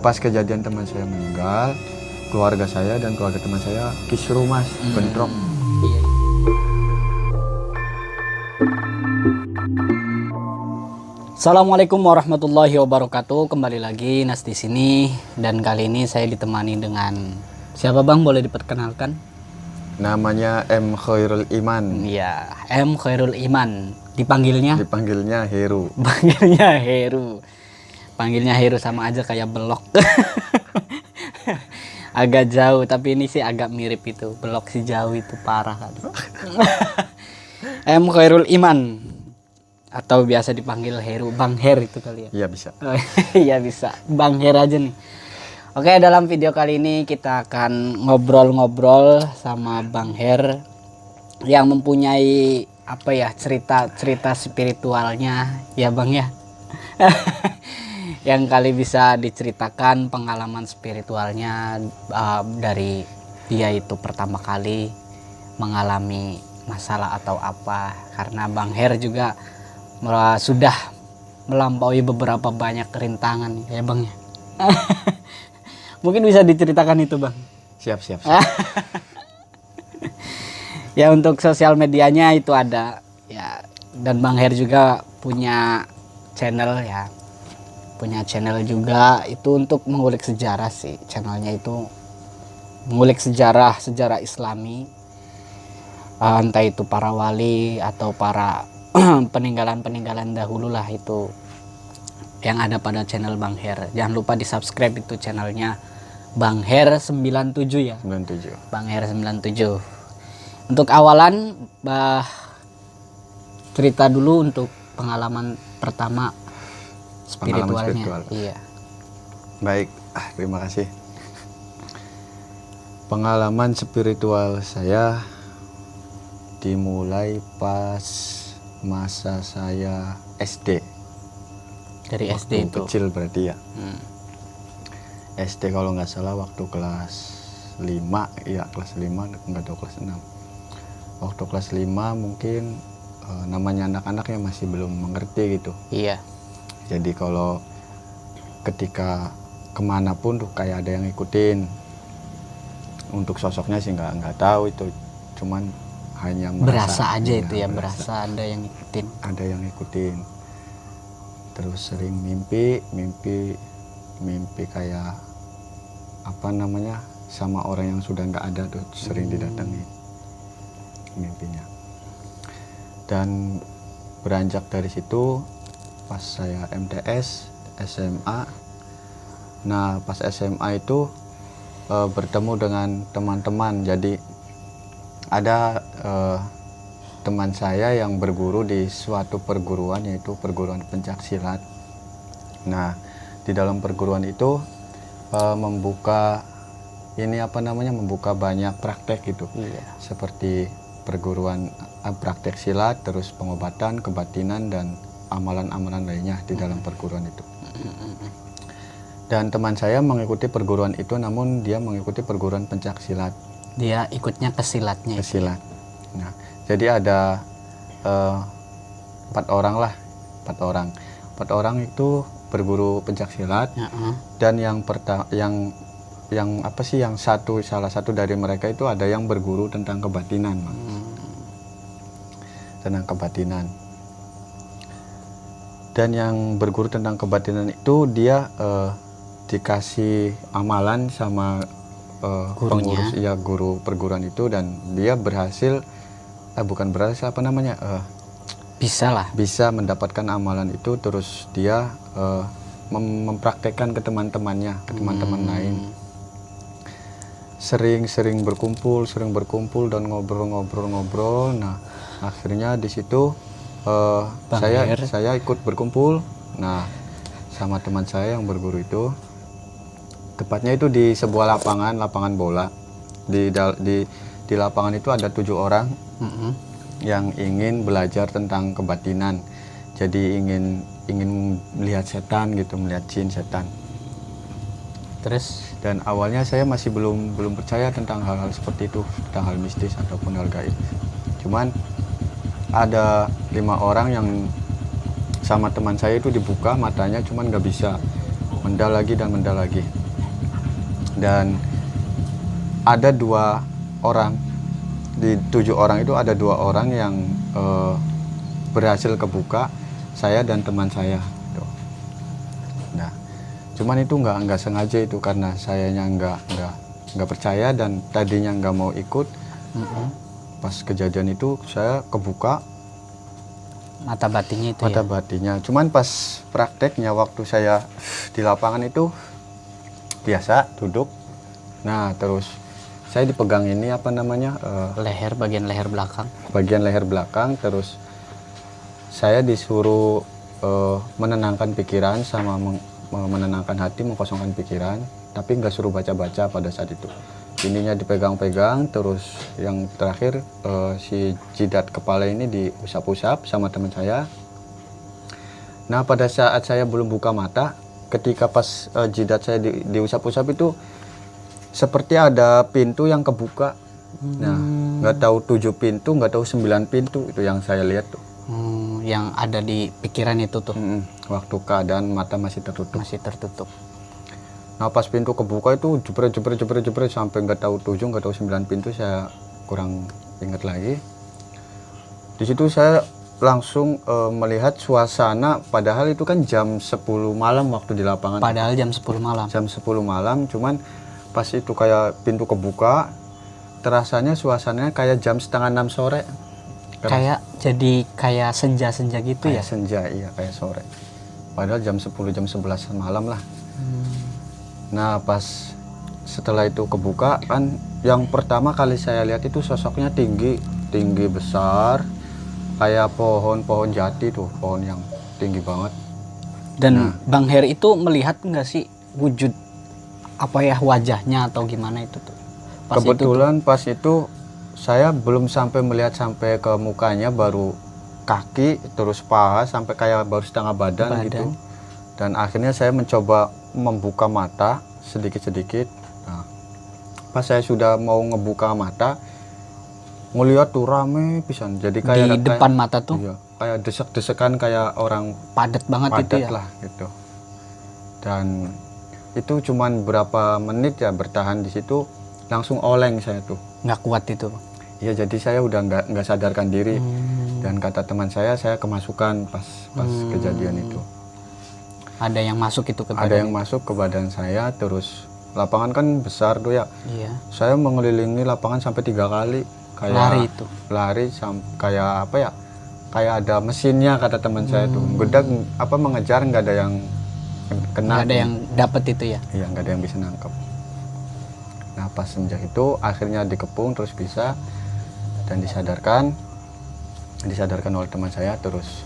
pas kejadian teman saya meninggal, keluarga saya dan keluarga teman saya kisruh mas, bentrok. Iya. Assalamualaikum warahmatullahi wabarakatuh. Kembali lagi Nas di sini, dan kali ini saya ditemani dengan siapa Bang? Boleh diperkenalkan? Namanya M Khairul Iman. Iya, M Khairul Iman. Dipanggilnya? Dipanggilnya Heru. Panggilnya Heru. Panggilnya Heru sama aja kayak belok. Agak jauh, tapi ini sih agak mirip itu. Belok si jauh itu parah kan. M Khairul Iman, atau biasa dipanggil Heru, Bang Her itu kali ya. Iya bisa. Oh, iya bisa, Bang Her aja nih. Oke, dalam video kali ini kita akan ngobrol-ngobrol sama Bang Her yang mempunyai apa ya, cerita spiritualnya ya Bang ya. Yang kali bisa diceritakan pengalaman spiritualnya dari dia itu pertama kali mengalami masalah atau apa, karena Bang Her juga sudah melampaui beberapa banyak rintangan ya Bang ya. Mungkin bisa diceritakan itu Bang. Siap. Ya, untuk sosial medianya itu ada ya, dan Bang Her juga punya channel ya, punya channel juga itu untuk mengulik sejarah sih. Channelnya itu mengulik sejarah Islami, entah itu para wali atau para peninggalan dahulu lah, itu yang ada pada channel Bang Her. Jangan lupa di subscribe itu channelnya Bang Her 97 ya. 97. Bang Her 97. Untuk awalan cerita dulu untuk pengalaman pertama spiritualnya. spiritual. Iya. Baik, terima kasih. Pengalaman spiritual saya dimulai pas masa saya SD. Dari Waktu SD itu. kecil berarti ya. Hmm. SD kalau nggak salah waktu kelas 5, ya kelas 5, nggak tahu kelas 6. Waktu kelas 5 mungkin namanya anak-anak yang masih belum mengerti gitu. Iya. Jadi kalau ketika kemanapun tuh kayak ada yang ngikutin. Untuk sosoknya sih nggak tahu itu, cuman hanya Berasa aja iya, itu ya, berasa ada yang ngikutin. Ada yang ngikutin. Terus sering mimpi kayak apa namanya, sama orang yang sudah nggak ada tuh sering didatangi mimpinya. Dan beranjak dari situ pas saya MTS, SMA. Nah pas SMA itu bertemu dengan teman-teman. Jadi ada teman saya yang berguru di suatu perguruan, yaitu perguruan pencak silat. Nah di dalam perguruan itu membuka banyak praktek gitu. Iya. Seperti perguruan praktek silat, terus pengobatan, kebatinan, dan amalan-amalan lainnya di dalam perguruan itu. Dan teman saya mengikuti perguruan itu, namun dia mengikuti perguruan pencak silat. Dia ikutnya ke silatnya. Ke silat. Nah, jadi ada 4 orang lah, 4 orang itu berguru pencak silat. Dan salah satu dari mereka itu ada yang berguru tentang kebatinan, tentang kebatinan. Dan yang berguru tentang kebatinan itu dia dikasih amalan sama pengurus, ya guru perguruan itu, dan dia bisa mendapatkan amalan itu. Terus dia mempraktekkan ke teman-temannya, ke teman-teman lain. Sering berkumpul dan ngobrol. Nah akhirnya di situ saya ikut berkumpul. Nah sama teman saya yang berguru itu, tepatnya itu di sebuah lapangan bola. Di lapangan itu ada 7 orang yang ingin belajar tentang kebatinan. Jadi ingin melihat setan gitu, melihat jin, setan. Terus? Dan awalnya saya masih belum percaya tentang hal-hal seperti itu, tentang hal mistis ataupun hal gaib. Cuman ada 5 orang yang sama teman saya itu dibuka matanya, cuman nggak bisa mendal lagi dan mendal lagi. Dan ada 2 orang, di 7 orang itu ada 2 orang yang berhasil kebuka, saya dan teman saya tuh. Nah, cuman itu nggak sengaja itu, karena sayanya nggak percaya dan tadinya nggak mau ikut. Pas kejadian itu saya kebuka Mata batinnya itu mata ya. batinnya. Cuman pas prakteknya waktu saya di lapangan itu biasa duduk. Nah, terus saya dipegang ini apa namanya, Bagian leher belakang. bagian leher belakang. Terus saya disuruh menenangkan pikiran sama menenangkan hati, mengkosongkan pikiran, tapi nggak suruh baca-baca pada saat itu. Ininya dipegang-pegang, terus yang terakhir si jidat kepala ini diusap-usap sama teman saya. Nah, pada saat saya belum buka mata, ketika pas jidat saya diusap-usap itu seperti ada pintu yang kebuka. Nah, nggak tahu 7 pintu, nggak tahu 9 pintu, itu yang saya lihat tuh. Yang ada di pikiran itu tuh. Waktu keadaan mata masih tertutup. Masih tertutup. Nah, pas pintu kebuka itu jebret sampai nggak tahu 7, nggak tahu 9 pintu, saya kurang ingat lagi. Di situ saya langsung melihat suasana, padahal itu kan jam 10 malam waktu di lapangan. Padahal jam 10 malam. Jam 10 malam, cuman pas itu kayak pintu kebuka, terasanya suasananya kayak jam setengah 6 sore. Kayak senja-senja gitu Kayak ya. senja, iya kayak sore. Padahal jam 10, jam 11 malam lah. Nah, pas setelah itu kebuka kan, yang pertama kali saya lihat itu sosoknya tinggi besar, kayak pohon jati tuh, pohon yang tinggi banget. Dan Bang Her itu melihat nggak sih wujud apa ya, wajahnya atau gimana itu tuh? Kebetulan pas itu saya belum sampai melihat sampai ke mukanya, baru kaki, terus paha, sampai kayak baru setengah badan gitu. Dan akhirnya saya mencoba membuka mata sedikit-sedikit. Nah, pas saya sudah mau ngebuka mata, ngeliat tuh rame pisan. Jadi kayak di depan mata tuh. Iya, kayak desek-desekan, kayak orang Padat banget itu ya. lah gitu. Dan itu cuman berapa menit ya bertahan di situ, langsung oleng saya tuh. Nggak kuat itu. Ya, jadi saya udah nggak sadarkan diri. Dan kata teman saya kemasukan pas kejadian itu. Ada yang masuk itu ke badan. Ada yang masuk ke badan saya. Terus lapangan kan besar tuh ya. Iya. Saya mengelilingi lapangan sampai 3 kali. Kayak Lari itu. Kayak apa ya? Kayak ada mesinnya, kata teman saya tuh. Gedak mengejar, nggak ada yang kena. Nggak ada yang dapat itu ya. Iya, nggak ada yang bisa nangkep. Nah, pas semenjak itu akhirnya dikepung, terus bisa, dan disadarkan oleh teman saya. Terus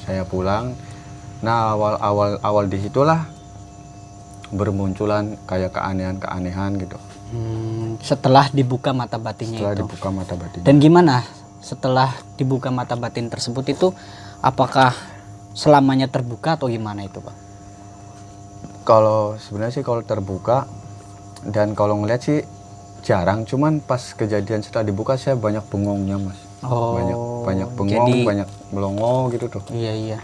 saya pulang. Nah, awal disitulah bermunculan kayak keanehan gitu. Setelah dibuka mata batinnya Setelah itu. dibuka mata batin. Dan gimana setelah dibuka mata batin tersebut itu, apakah selamanya terbuka atau gimana itu, Pak? Kalau sebenarnya sih kalau terbuka dan kalau ngeliat sih jarang, cuman pas kejadian setelah dibuka saya banyak bengongnya, Mas. Oh, banyak bengong, jadi- banyak melongo gitu tuh. Iya.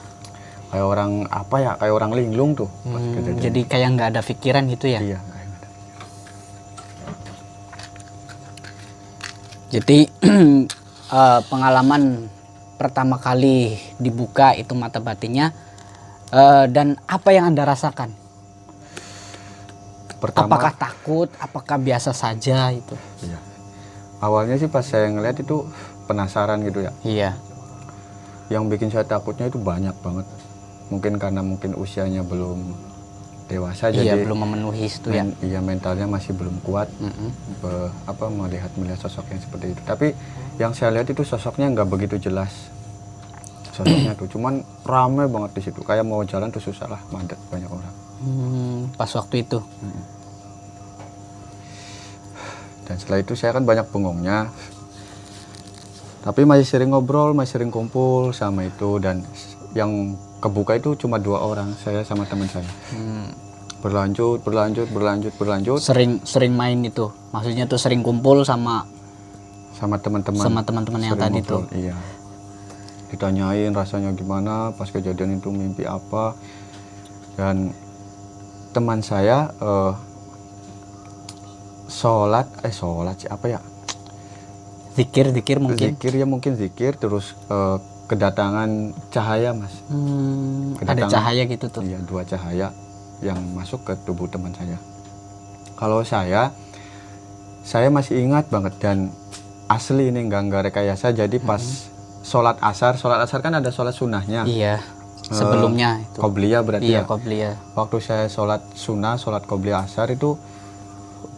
Kayak orang kayak orang linglung tuh pas kejadian. Jadi kayak nggak ada pikiran gitu ya. Iya, kayak gitu. Jadi pengalaman pertama kali dibuka itu mata batinnya, dan apa yang Anda rasakan? Pertama, Apakah takut? Apakah biasa saja itu? iya. Awalnya sih pas saya ngeliat itu penasaran gitu ya. Iya. Yang bikin saya takutnya itu banyak banget. Mungkin karena usianya belum dewasa, Iya, jadi belum memenuhi itu ya. iya, mentalnya masih belum kuat melihat sosok yang seperti itu. Tapi yang saya lihat itu sosoknya nggak begitu jelas. Sosoknya tuh cuman rame banget di situ. Kayak mau jalan tuh susah lah, mandat banyak orang. Pas waktu itu. Dan setelah itu saya kan banyak bengongnya. Tapi masih sering ngobrol, masih sering kumpul sama itu. Dan yang kebuka itu cuma 2 orang, saya sama teman saya. Berlanjut. Sering main itu. Maksudnya tuh sering kumpul sama teman-teman. sama teman-teman yang Sering tadi ngobrol, tuh. iya. Ditanyain rasanya gimana pas kejadian itu, mimpi apa. Dan teman saya sholat sih apa ya, Zikir mungkin. zikir ya, mungkin zikir, terus kedatangan cahaya mas. Ada cahaya gitu tuh. Iya, 2 cahaya yang masuk ke tubuh teman saya. Kalau saya masih ingat banget, dan asli ini nggak rekayasa. Jadi pas sholat asar kan ada sholat sunnahnya. Iya, sebelumnya itu. Qobliyah berarti Iya, ya. qobliyah. Waktu saya sholat sunnah, sholat qobliyah asar itu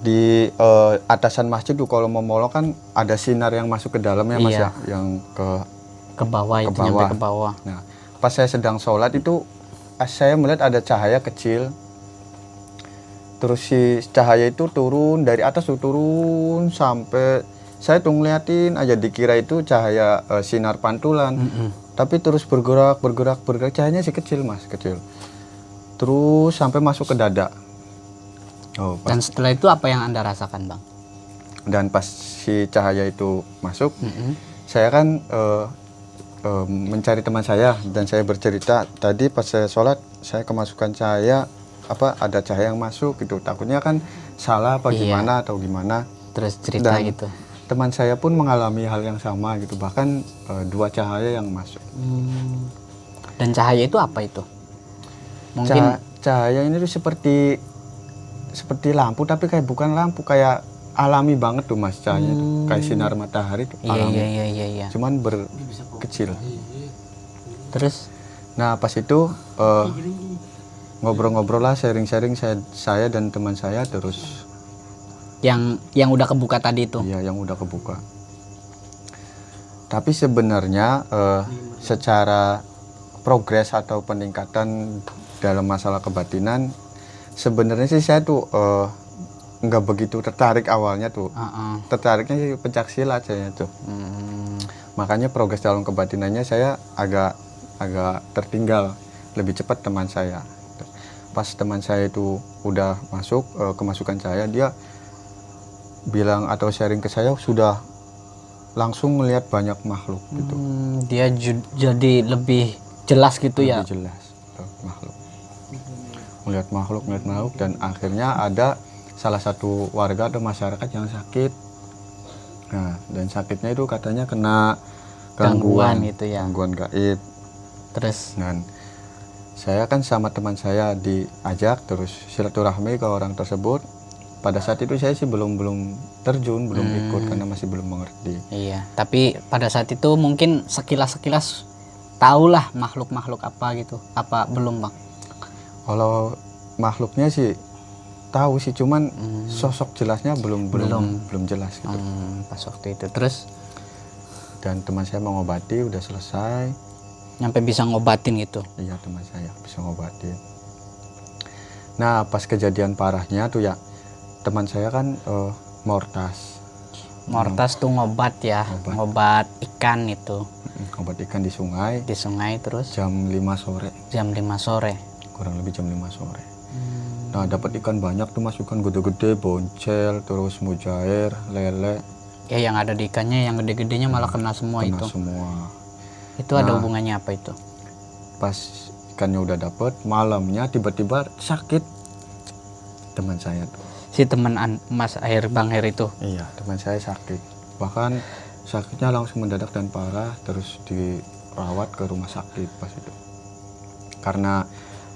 di atasan masjid tuh kalau mau molok kan ada sinar yang masuk ke dalamnya mas Iya. ya, yang Ke bawah, itu nyampe ke bawah. Nah, pas saya sedang sholat itu saya melihat ada cahaya kecil. Terus si cahaya itu turun dari atas tuh, turun sampai saya tuh ngeliatin aja, dikira itu cahaya sinar pantulan. Tapi terus bergerak, cahayanya sih kecil mas, kecil. Terus sampai masuk ke dada. Oh, Dan setelah itu apa yang Anda rasakan, Bang? Dan pas si cahaya itu masuk, saya kan mencari teman saya, dan saya bercerita tadi pas saya sholat saya kemasukan cahaya, ada cahaya yang masuk gitu, takutnya kan salah apa gimana atau gimana. Terus cerita Dan gitu. teman saya pun mengalami hal yang sama gitu, bahkan 2 cahaya yang masuk. Dan cahaya itu apa itu? Mungkin Cahaya ini tuh seperti lampu, tapi kayak bukan lampu, kayak alami banget tuh mas, cahayanya tuh kayak sinar matahari tuh, alami. Iya. Cuman berkecil. Terus Nah pas itu ngobrol-ngobrol lah, sharing-sharing saya dan teman saya, terus yang udah kebuka tadi itu. iya yang udah kebuka. Tapi sebenarnya secara progres atau peningkatan dalam masalah kebatinan, sebenarnya sih saya tuh nggak begitu tertarik awalnya tuh. Tertariknya sih pencaksilat saya tuh. Makanya progres dalam kebatinannya saya agak tertinggal, lebih cepat teman saya. Pas teman saya itu udah masuk kemasukan cahaya, dia bilang atau sharing ke saya sudah langsung melihat banyak makhluk gitu. Dia jadi lebih jelas gitu ya. Lebih jelas makhluk. Melihat makhluk, dan akhirnya ada salah satu warga atau masyarakat yang sakit. Nah, dan sakitnya itu katanya kena Gangguan gitu ya. Gangguan gaib. Terus Dan saya kan sama teman saya diajak terus silaturahmi ke orang tersebut. Pada saat itu saya sih belum terjun, belum ikut karena masih belum mengerti. iya, tapi pada saat itu mungkin sekilas tahulah makhluk-makhluk apa gitu. Apa belum, Bang? Kalau makhluknya sih tahu sih, cuman sosok jelasnya belum jelas gitu. Pas waktu itu. Terus Dan teman saya mengobati, udah selesai. nyampe bisa ngobatin gitu. Iya, teman saya bisa ngobatin. Nah pas kejadian parahnya tuh ya, teman saya kan mortas. Mortas tuh ngobat ya, ngobat ikan itu. Ngobat ikan di sungai. Di sungai terus Jam 5 sore. jam 5 sore. Kurang lebih jam 5 sore. Nah dapat ikan banyak tuh mas, ikan gede-gede, boncel, terus mujair, lele. Ya yang ada di ikannya, yang gede-gedenya malah kena semua Kena itu. semua. Itu ada hubungannya apa itu? Pas ikannya udah dapet, malamnya tiba-tiba sakit teman saya tuh. Si teman Mas Bang Her itu. Iya, teman saya sakit. Bahkan sakitnya langsung mendadak dan parah, terus dirawat ke rumah sakit pas itu. Karena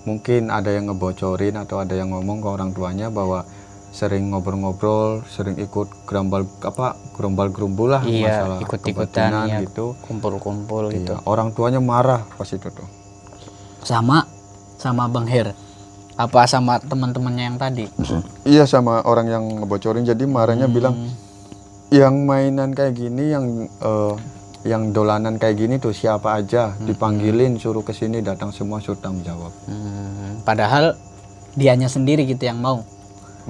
mungkin ada yang ngebocorin atau ada yang ngomong ke orang tuanya bahwa sering ngobrol-ngobrol, sering ikut gerombal-gerombol lah, Iya, masalah ikut-ikutan kebatinan ya, gitu. kumpul-kumpul Iya, gitu. orang tuanya marah pas itu tuh. Sama Bang Her. Apa sama teman-temannya yang tadi? Iya, sama orang yang ngebocorin. Jadi marahnya bilang, yang mainan kayak gini, yang dolanan kayak gini tuh siapa aja, dipanggilin suruh kesini, datang semua suruh tanggung jawab. Padahal dianya sendiri gitu yang mau.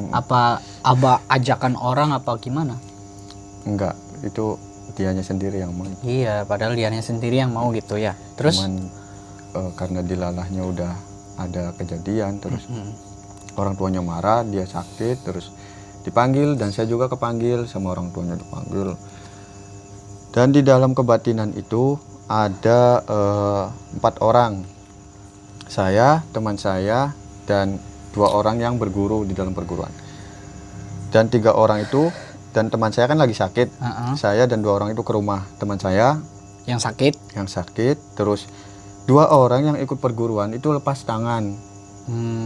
Apa ajakan orang apa gimana? Enggak, itu dianya sendiri yang mau. Iya, padahal dianya sendiri yang mau gitu ya. Terus Cuman karena dilalahnya udah ada kejadian, terus orang tuanya marah, dia sakit, terus dipanggil, dan saya juga kepanggil, sama orang tuanya dipanggil. Dan di dalam kebatinan itu ada 4 orang. Saya, teman saya, dan 2 orang yang berguru di dalam perguruan. Dan 3 orang itu, dan teman saya kan lagi sakit. Saya dan 2 orang itu ke rumah teman saya yang sakit. Terus 2 orang yang ikut perguruan itu lepas tangan.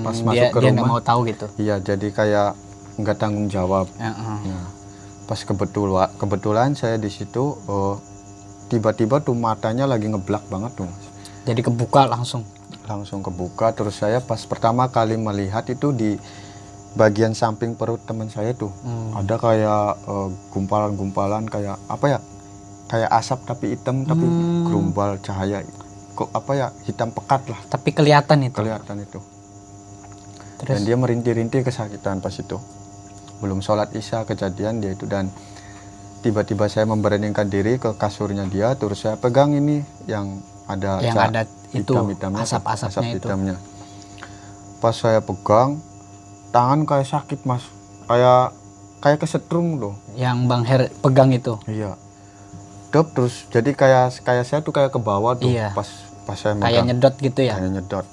Pas masuk ke dia rumah, nggak mau tahu gitu. iya, jadi kayak nggak tanggung jawab. Nah, pas kebetulan saya di situ, tiba-tiba tuh matanya lagi ngeblak banget tuh, Mas. Jadi kebuka langsung Kebuka. Terus saya pas pertama kali melihat itu di bagian samping perut teman saya tuh ada kayak gumpalan-gumpalan, kayak apa ya, kayak asap tapi hitam, tapi gerumbal cahaya kok apa ya, hitam pekat lah, tapi kelihatan itu. Dan dia merintih-rintih kesakitan pas itu. Belum sholat isya kejadian dia itu, dan tiba-tiba saya memberanikan diri ke kasurnya dia, terus saya pegang ini yang ada itu hitam-hitamnya, asap-asapnya itu. hitamnya. Pas saya pegang, tangan kayak sakit, Mas, kayak kesetrum loh. Yang Bang Her pegang itu. Iya. Terus jadi kayak saya tuh kayak ke bawah tuh. Iya. Pas saya megang, Kayak nyedot gitu ya. kayak nyedot.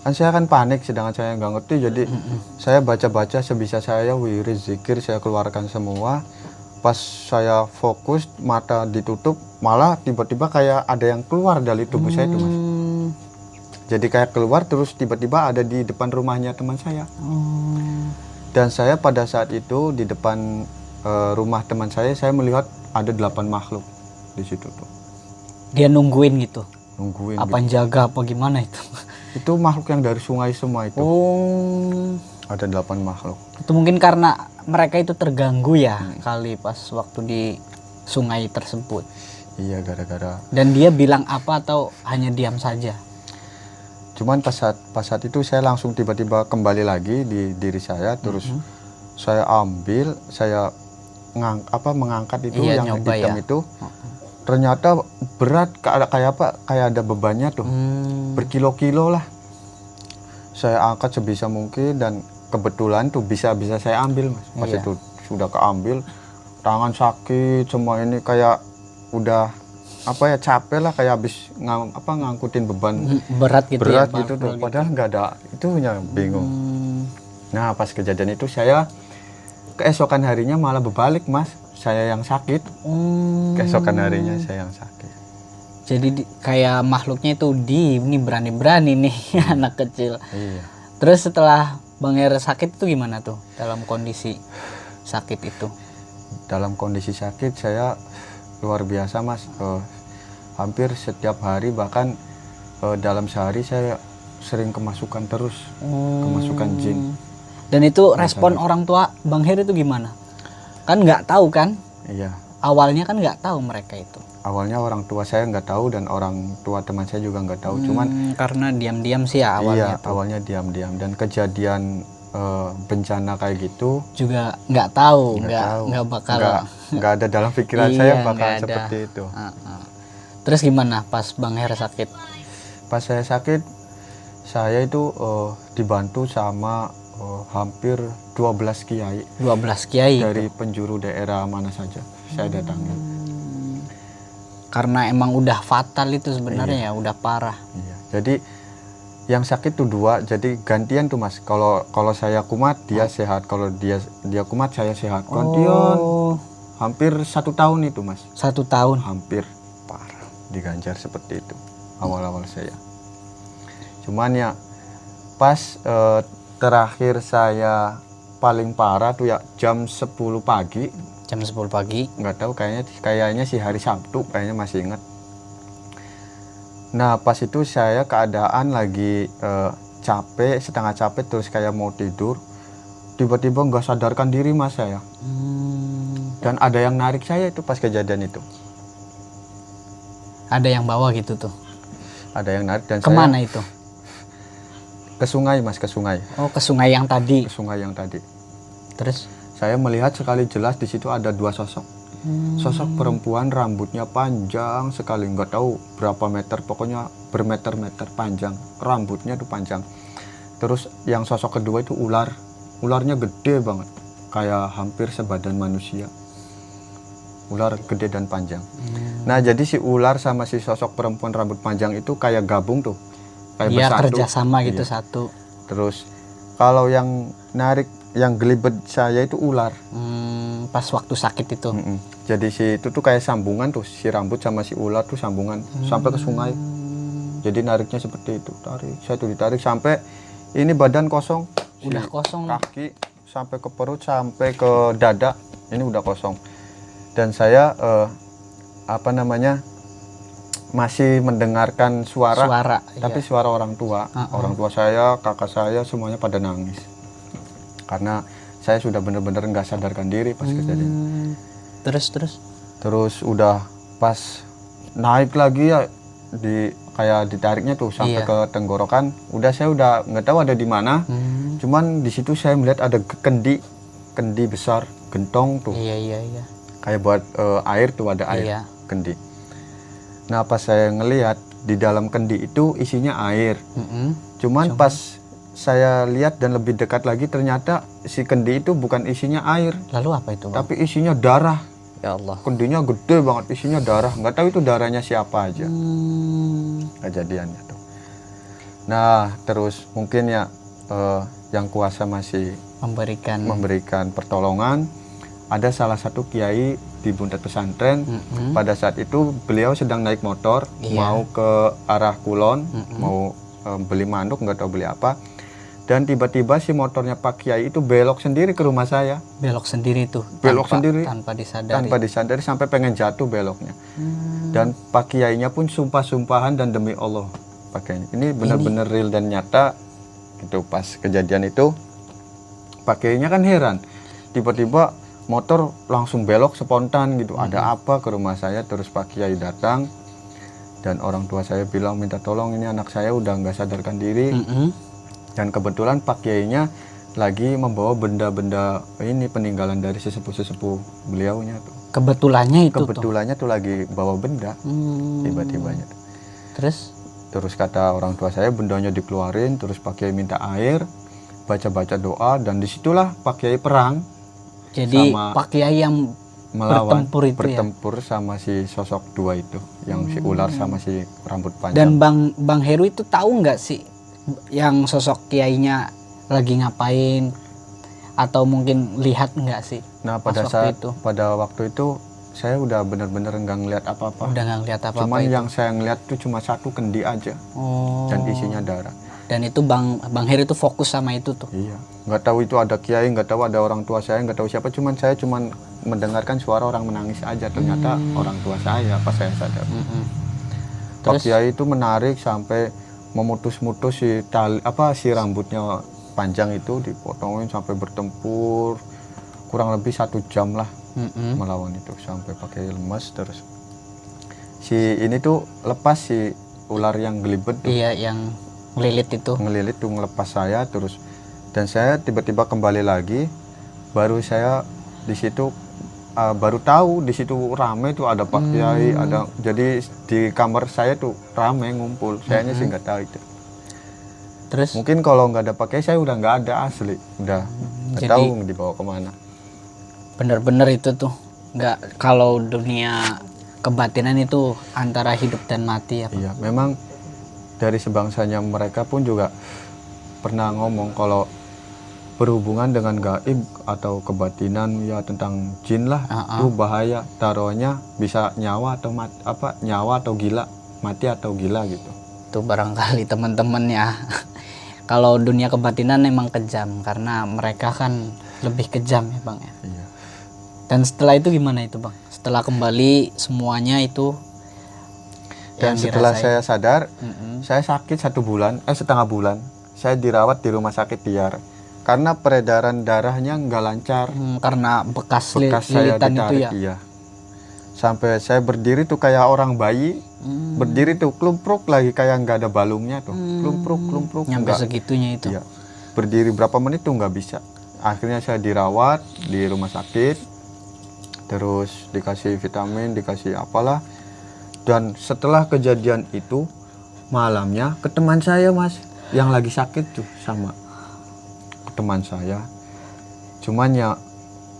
Kan saya kan panik, sedangkan saya nggak ngerti, jadi saya baca-baca sebisa saya, wirid, zikir, saya keluarkan semua. Pas saya fokus, mata ditutup, malah tiba-tiba kayak ada yang keluar dari tubuh saya itu, Mas. Jadi kayak keluar, terus tiba-tiba ada di depan rumahnya teman saya. Dan saya pada saat itu di depan rumah teman saya melihat ada 8 makhluk di situ tuh. Dia nungguin gitu. Nungguin. Apa jaga apa gimana itu? Itu makhluk yang dari sungai semua itu. Ada 8 makhluk. Itu mungkin karena mereka itu terganggu ya kali pas waktu di sungai tersebut. Iya, gara-gara. Dan dia bilang apa atau hanya diam saja? Cuman pas saat itu saya langsung tiba-tiba kembali lagi di diri saya, terus saya ambil, saya mengangkat itu yang hitam itu. Ternyata berat, kayak ada bebannya tuh, berkilo-kilo lah. Saya angkat sebisa mungkin, dan kebetulan tuh bisa saya ambil, Mas. Pas itu sudah keambil, tangan sakit semua, ini kayak udah capek lah, kayak habis ngangkutin beban berat gitu tuh. Padahal nggak ada itunya, bingung. Nah, pas kejadian itu saya keesokan harinya malah berbalik, Mas. Saya yang sakit. Keesokan harinya saya yang sakit. Jadi kayak makhluknya itu ini berani-berani nih anak kecil. Iya. Terus setelah Bang Her sakit itu gimana tuh dalam kondisi sakit itu? Dalam kondisi sakit saya luar biasa, Mas. Hampir setiap hari, bahkan dalam sehari saya sering kemasukan terus, kemasukan jin. Dan itu respon orang tua Bang Her itu gimana? Kan nggak tahu kan? Iya. Awalnya kan nggak tahu mereka itu. Awalnya orang tua saya nggak tahu, dan orang tua teman saya juga nggak tahu. Cuman karena diam-diam sih ya awalnya. Iya, awalnya diam-diam, dan kejadian bencana kayak gitu juga nggak tahu, nggak bakal, nggak ada dalam pikiran saya bakal seperti itu. Terus gimana pas Bang Her sakit? Pas saya sakit, saya itu dibantu sama hampir 12 kiai. 12 kiai dari penjuru daerah mana saja saya datangi. Karena emang udah fatal itu sebenarnya, ya udah parah. Iya. Jadi yang sakit tuh 2, jadi gantian tuh, Mas. Kalau saya kumat, dia sehat. Kalau dia kumat, saya sehat. Gantian. Hampir 1 tahun itu, Mas. 1 tahun. Hampir parah diganjar seperti itu awal-awal saya. Cuman ya pas terakhir saya paling parah tuh ya jam 10 pagi. Jam 10 pagi. Nggak tahu, kayaknya sih hari Sabtu, kayaknya masih ingat. Nah, pas itu saya keadaan lagi capek, setengah capek, terus kayak mau tidur. Tiba-tiba nggak sadarkan diri, Mas, saya. Dan ada yang narik saya itu pas kejadian itu. Ada yang bawa gitu tuh? Ada yang narik, dan kemana itu? Ke sungai, Mas, ke sungai. Oh, ke sungai yang tadi? Ke sungai yang tadi. Terus? Saya melihat sekali jelas di situ ada 2 sosok. Sosok perempuan, rambutnya panjang sekali, nggak tahu berapa meter, pokoknya bermeter-meter panjang. Rambutnya tuh panjang. Terus yang sosok kedua itu ularnya gede banget, kayak hampir sebadan manusia. Ular gede dan panjang. Nah, jadi si ular sama si sosok perempuan rambut panjang itu kayak gabung tuh, kayak dia bersatu. Kerjasama gitu, satu. Terus Kalau yang narik, yang gelibet saya itu ular. Pas waktu sakit itu. Jadi si itu tuh kayak sambungan tuh, si rambut sama si ular tuh sambungan sampai ke sungai. Jadi nariknya seperti itu, tarik, saya tuh ditarik sampai ini badan kosong, Udah kosong. kaki sampai ke perut sampai ke dada, ini udah kosong. Dan saya masih mendengarkan suara, tapi iya. suara orang tua, orang tua saya, kakak saya semuanya pada nangis karena saya sudah benar-benar nggak sadarkan diri pas kejadian. Terus Udah pas naik lagi ya, kayak ditariknya tuh sampai ke tenggorokan, saya udah nggak tahu ada di mana. Cuman di situ saya melihat ada kendi besar, gentong tuh. Iya. Kayak buat air tuh, ada air kendi. Nah pas saya ngelihat di dalam kendi itu isinya air. Cuman pas saya lihat dan lebih dekat lagi, ternyata si kendi itu bukan isinya air. Lalu apa itu, Bang? Tapi isinya darah. Ya Allah. Kendinya gede banget, isinya darah. Nggak tahu itu darahnya siapa aja. Kejadiannya tuh. Nah terus mungkin ya yang kuasa masih memberikan pertolongan. Ada salah satu kiai di Buntet Pesantren. Pada saat itu beliau sedang naik motor, mau ke arah Kulon, mau beli manuk, nggak tahu beli apa. Dan tiba-tiba si motornya Pak Kiai itu belok sendiri ke rumah saya. Belok sendiri tuh? Tanpa disadari sampai pengen jatuh beloknya. Dan Pak Kiainya pun sumpah-sumpahan dan demi Allah pakainya. Ini benar-benar real dan nyata. Itu pas kejadian itu Pak Kiainya kan heran. Tiba-tiba motor langsung belok spontan gitu. Ada apa ke rumah saya? Terus Pak Kiai datang. Dan orang tua saya bilang minta tolong, ini anak saya udah nggak sadarkan diri. Dan kebetulan Pak Kiainya lagi membawa benda-benda ini peninggalan dari sesepuh-sesepuh beliaunya tuh. Kebetulannya tuh lagi bawa benda. Tiba-tibanya tuh. Terus kata orang tua saya, bendanya dikeluarin, terus Pak Kiai minta air, baca-baca doa, dan disitulah Pak Kiai perang. Jadi Pak Kiai yang melawan, bertempur sama si sosok dua itu, yang si ular sama si rambut panjang. Dan Bang Heru itu tahu nggak sih yang sosok kiainya lagi ngapain, atau mungkin lihat nggak sih? Nah pada waktu itu saya udah benar-benar nggak ngeliat apa-apa. Cuman yang saya ngeliat tuh cuma satu kendi aja. Dan isinya darah. Dan itu Bang Heru itu fokus sama itu tuh. Iya, nggak tahu itu ada kiai, nggak tahu ada orang tua saya, nggak tahu siapa. Saya cuman mendengarkan suara orang menangis aja. Ternyata orang tua saya pas saya sadar. Pak Kiai itu menarik sampai memutus-mutus si rambutnya panjang itu, dipotongin sampai bertempur kurang lebih 1 jam lah melawan itu, sampai pakai lemas. Terus si ini tuh lepas, si ular yang gelibet tuh, yang ngelilit tuh ngelepas saya terus. Dan saya tiba-tiba kembali lagi, baru saya di situ baru tahu di situ rame tuh, ada Pak Kiai, ada, jadi di kamar saya tuh rame ngumpul. Sayanya sih nggak tahu itu. Terus mungkin kalau nggak ada Pak Kiai saya udah nggak ada, asli udah nggak tahu dibawa kemana. Bener-bener itu tuh nggak, kalau dunia kebatinan itu antara hidup dan mati ya Pak. Iya, memang dari sebangsanya mereka pun juga pernah ngomong kalau berhubungan dengan gaib atau kebatinan ya, tentang jin lah, itu bahaya, taruhnya bisa nyawa atau gila, mati atau gila gitu. Itu barangkali teman-teman ya. Kalau dunia kebatinan emang kejam karena mereka kan lebih kejam ya Bang ya. Iya. Dan setelah itu gimana itu Bang? Setelah kembali semuanya itu. Dan setelah saya sadar, saya sakit 1 bulan, setengah bulan. Saya dirawat di rumah sakit Tiar. Karena peredaran darahnya nggak lancar. Karena bekas saya lilitan ditarik, itu ya. iya. Sampai saya berdiri tuh kayak orang bayi. Berdiri tuh klumpruk lagi, kayak nggak ada balungnya tuh. Klumpruk. Nyampe segitunya itu. Iya. Berdiri berapa menit tuh nggak bisa. Akhirnya saya dirawat di rumah sakit. Terus dikasih vitamin, dikasih apalah. Dan setelah kejadian itu, malamnya ke teman saya Mas, yang lagi sakit tuh, sama teman saya. Cuman ya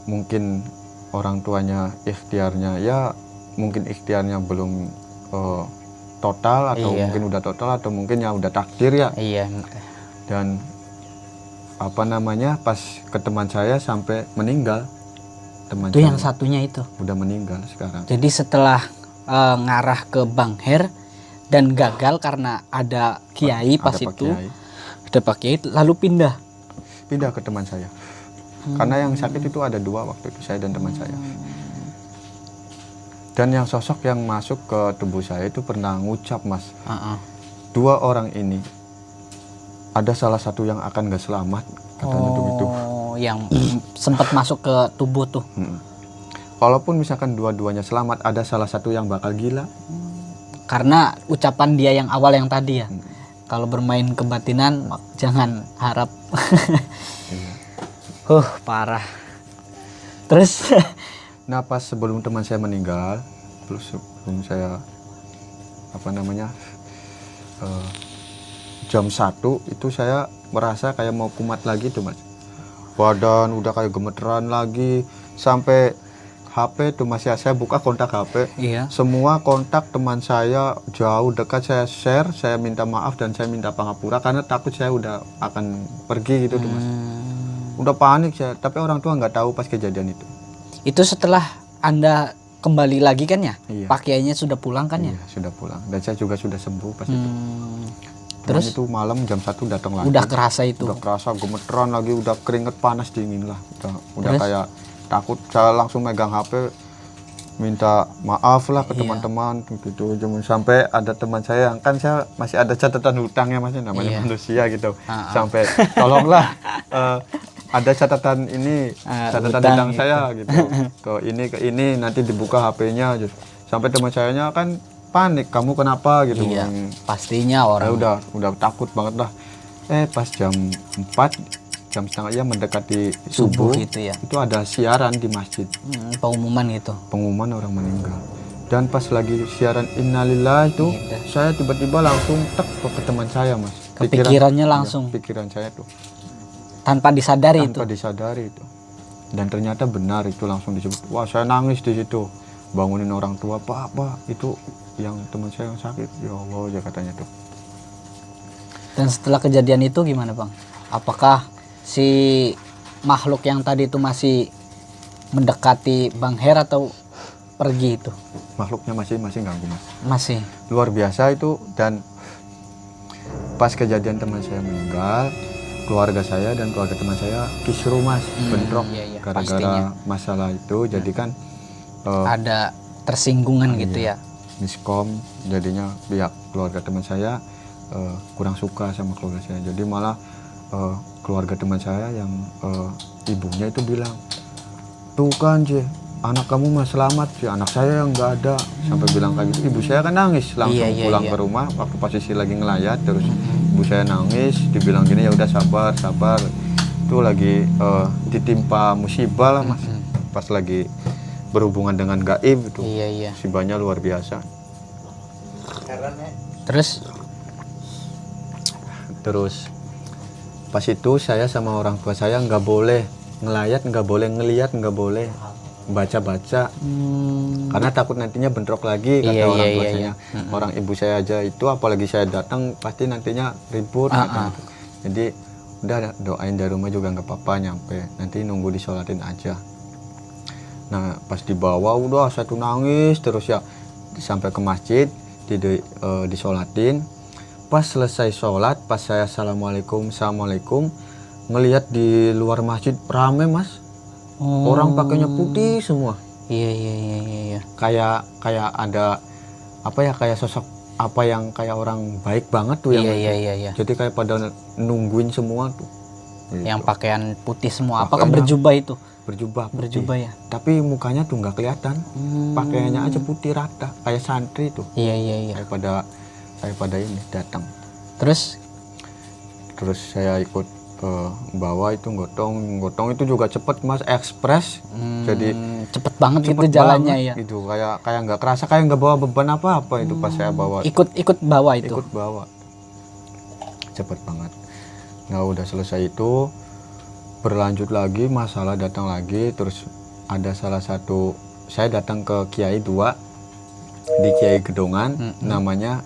mungkin orang tuanya ikhtiarnya belum total, atau mungkin udah total, atau mungkin ya udah takdir ya. Iya. Dan apa namanya, pas ke teman saya sampai meninggal. Teman Itu saya yang satunya itu. udah meninggal sekarang. Jadi setelah ngarah ke Bang Her dan gagal karena ada kiai pas Ada Pak itu, Kiai. ada Pak Kiai lalu pindah. Pindah ke teman saya. Karena yang sakit itu ada 2 waktu itu, saya dan teman saya. Dan yang sosok yang masuk ke tubuh saya itu pernah ngucap, Mas. 2 orang ini ada salah satu yang akan gak selamat, katanya begitu. Yang sempat masuk ke tubuh tuh. Walaupun misalkan dua-duanya selamat, ada salah satu yang bakal gila. Karena ucapan dia yang awal yang tadi ya. Kalau bermain kebatinan jangan harap. Parah. Terus Nah, pas sebelum teman saya meninggal, terus sebelum saya apa namanya, jam 1 itu saya merasa kayak mau kumat lagi tuh, Mas. Badan udah kayak gemeteran lagi, sampai HP tuh masih saya buka kontak HP. iya. Semua kontak teman saya jauh dekat saya share, saya minta maaf dan saya minta pangapura karena takut saya udah akan pergi gitu tuh, Mas. Udah panik saya, tapi orang tua nggak tahu pas kejadian itu. Itu setelah Anda kembali lagi kan ya? Iya. Pak Kiainya sudah pulang kan ya? Iya, sudah pulang dan saya juga sudah sembuh pas itu. Terus Cuman itu malam jam 1 datang lagi. udah kerasa itu. Udah kerasa gemeteran lagi, udah keringet panas dingin lah. Udah Terus? kayak takut, saya langsung megang HP minta maaf lah ke Iya. teman-teman gitu. Cuma sampai ada teman saya yang kan saya masih ada catatan hutangnya, Mas, namanya Iya. manusia gitu. Sampai tolonglah ada catatan ini, catatan hutang gitu. saya gitu. Ke ini nanti dibuka HP-nya gitu. Sampai teman sayanya kan panik, kamu kenapa gitu. Iya. Pastinya Saya orang. udah takut banget lah. Pas jam 4, jam setengah ya mendekati subuh, Gitu ya. itu ada siaran di masjid, Pengumuman gitu. pengumuman orang meninggal. Dan pas lagi siaran innalillah itu, saya tiba-tiba langsung tek ke teman saya, Mas. Kepikirannya langsung. Pikiran saya tuh Tanpa disadari itu. tanpa disadari itu. Dan ternyata benar itu langsung disebut. Wah, saya nangis di situ. Bangunin orang tua, Pak, itu yang teman saya yang sakit. Ya Allah, ya katanya tuh. Dan setelah kejadian itu gimana Bang? Apakah si makhluk yang tadi itu masih mendekati Bang Her atau pergi itu? Makhluknya masih ganggu, Mas. Masih. Luar biasa itu. Dan pas kejadian teman saya meninggal, keluarga saya dan keluarga teman saya kisruh, Mas, bentrok iya, gara-gara masalah itu. Jadi kan Ada tersinggungan gitu ya. miskom, jadinya pihak keluarga teman saya kurang suka sama keluarga saya. Jadi malah keluarga teman saya yang ibunya itu bilang, tuh kan J, anak kamu mah selamat sih, anak saya yang nggak ada. Sampai bilang kayak gitu. Ibu saya kan nangis langsung pulang ke rumah waktu posisi lagi ngelayat. Terus ibu saya nangis, dibilang gini, ya udah sabar itu lagi ditimpa musibah lah, Mas. Pas lagi berhubungan dengan gaib itu. Iya. Musibahnya luar biasa. Terus pas itu saya sama orang tua saya nggak boleh ngelayat, nggak boleh ngeliat, nggak boleh baca-baca, karena takut nantinya bentrok lagi, kata orang tua saya. Orang ibu saya aja itu, apalagi saya datang pasti nantinya ribut. Jadi udah doain dari rumah juga nggak apa-apa, nyampe nanti nunggu disolatin aja. Nah pas dibawa udah saya tuh nangis terus ya, sampai ke masjid disolatin. Pas selesai sholat, pas saya assalamualaikum ngelihat di luar masjid rame, Mas. Orang pakainya putih semua. Iya. Kayak ada apa ya, kayak sosok apa yang kayak orang baik banget tuh yang Iya. jadi kayak pada nungguin semua tuh. Yang pakaian putih semua. Apakah berjubah itu? Berjubah putih. Berjubah ya. Tapi mukanya tuh nggak kelihatan. Pakaiannya aja putih rata, kayak santri tuh. Iya. Kayak pada ini datang. Terus Saya ikut bawa itu gotong itu juga cepet, Mas, ekspres. Jadi cepet banget cepet itu jalannya banget, ya. gitu kayak nggak kerasa, kayak nggak bawa beban apa itu pas saya bawa. Ikut bawa itu. Ikut bawa cepet banget. Nah udah selesai itu berlanjut lagi, masalah datang lagi. Terus ada salah satu, saya datang ke Kiai 2 di Kiai Gedongan, namanya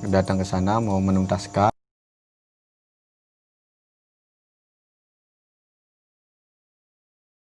datang ke sana mau menuntaskan.